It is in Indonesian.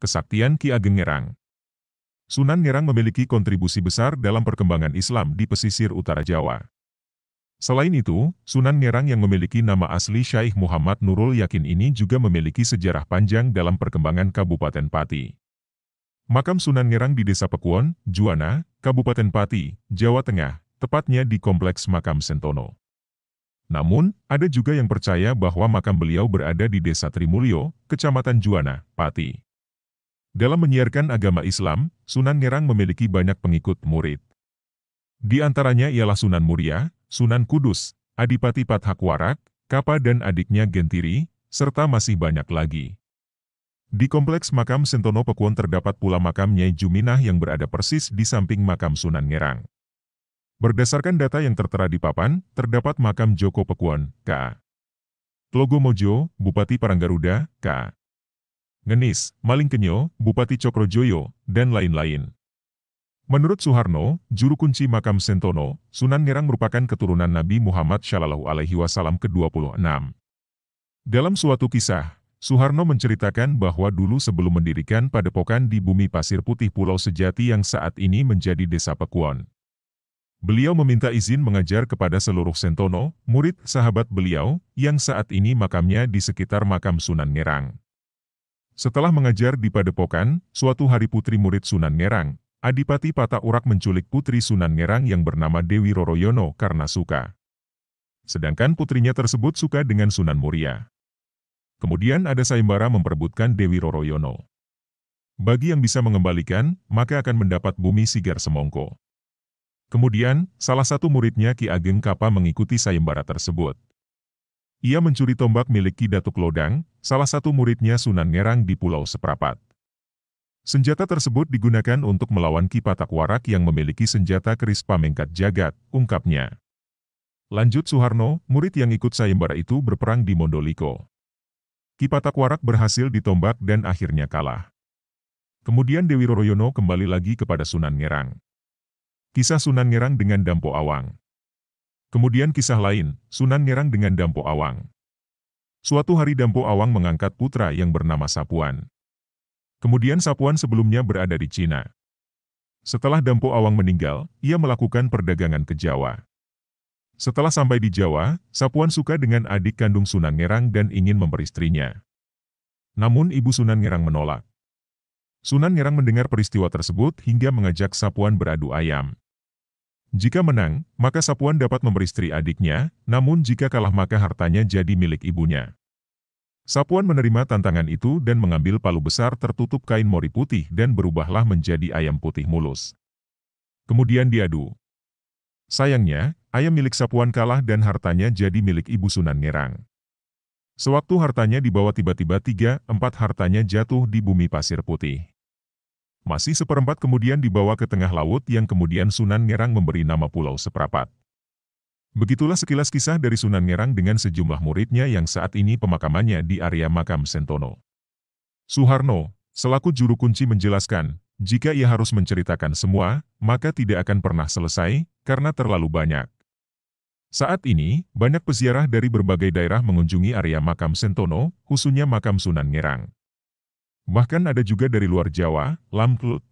Kesaktian Ki Ageng Ngerang. Sunan Ngerang memiliki kontribusi besar dalam perkembangan Islam di pesisir utara Jawa. Selain itu, Sunan Ngerang yang memiliki nama asli Syaikh Muhammad Nurul Yakin ini juga memiliki sejarah panjang dalam perkembangan Kabupaten Pati. Makam Sunan Ngerang di Desa Pekuon, Juwana, Kabupaten Pati, Jawa Tengah, tepatnya di Kompleks Makam Sentono. Namun, ada juga yang percaya bahwa makam beliau berada di Desa Trimulyo, Kecamatan Juwana, Pati. Dalam menyiarkan agama Islam, Sunan Ngerang memiliki banyak pengikut murid. Di antaranya ialah Sunan Muria, Sunan Kudus, Adipati Pathakwarak, Kapa dan adiknya Gentiri, serta masih banyak lagi. Di Kompleks Makam Sentono Pekuon terdapat pula makam Nyai Juminah yang berada persis di samping makam Sunan Ngerang. Berdasarkan data yang tertera di papan, terdapat makam Joko Pekuon, K.A. Tlogomojo, Bupati Paranggaruda, K.A. Ngenis, Malingkenyo, Bupati Cokrojoyo, dan lain-lain. Menurut Suharno, juru kunci makam Sentono, Sunan Ngerang merupakan keturunan Nabi Muhammad SAW ke-26. Dalam suatu kisah, Suharno menceritakan bahwa dulu sebelum mendirikan padepokan di bumi pasir putih Pulau Sejati yang saat ini menjadi Desa Pekuon, beliau meminta izin mengajar kepada seluruh Sentono, murid sahabat beliau, yang saat ini makamnya di sekitar makam Sunan Ngerang. Setelah mengajar di padepokan, suatu hari putri murid Sunan Ngerang, Adipati Pathakwarak menculik putri Sunan Ngerang yang bernama Dewi Roroyono karena suka. Sedangkan putrinya tersebut suka dengan Sunan Muria. Kemudian ada sayembara memperebutkan Dewi Roroyono. Bagi yang bisa mengembalikan, maka akan mendapat bumi Sigar Semongko. Kemudian, salah satu muridnya Ki Ageng Kapa mengikuti sayembara tersebut. Ia mencuri tombak milik Ki Datuk Lodang, salah satu muridnya Sunan Ngerang di Pulau Seprapat. Senjata tersebut digunakan untuk melawan Ki Pathakwarak yang memiliki senjata keris pamengkat jagat, ungkapnya. Lanjut Suharno, murid yang ikut sayembara itu berperang di Mondoliko. Ki Pathakwarak berhasil ditombak dan akhirnya kalah. Kemudian Dewi Roroyono kembali lagi kepada Sunan Ngerang. Kisah Sunan Ngerang dengan Dampo Awang. Kemudian kisah lain, Sunan Ngerang dengan Dampo Awang. Suatu hari Dampo Awang mengangkat putra yang bernama Sapuan. Kemudian Sapuan sebelumnya berada di Cina. Setelah Dampo Awang meninggal, ia melakukan perdagangan ke Jawa. Setelah sampai di Jawa, Sapuan suka dengan adik kandung Sunan Ngerang dan ingin memperistrinya. Namun ibu Sunan Ngerang menolak. Sunan Ngerang mendengar peristiwa tersebut hingga mengajak Sapuan beradu ayam. Jika menang, maka Sapuan dapat memperistri adiknya, namun jika kalah maka hartanya jadi milik ibunya. Sapuan menerima tantangan itu dan mengambil palu besar tertutup kain mori putih dan berubahlah menjadi ayam putih mulus. Kemudian diadu. Sayangnya, ayam milik Sapuan kalah dan hartanya jadi milik ibu Sunan Ngerang. Sewaktu hartanya dibawa tiba-tiba 3/4 hartanya jatuh di bumi pasir putih. Masih seperempat kemudian dibawa ke tengah laut yang kemudian Sunan Ngerang memberi nama Pulau Seprapat. Begitulah sekilas kisah dari Sunan Ngerang dengan sejumlah muridnya yang saat ini pemakamannya di area makam Sentono. Suharno, selaku juru kunci menjelaskan, jika ia harus menceritakan semua, maka tidak akan pernah selesai, karena terlalu banyak. Saat ini, banyak peziarah dari berbagai daerah mengunjungi area makam Sentono, khususnya makam Sunan Ngerang. Bahkan ada juga dari luar Jawa, Lamklut,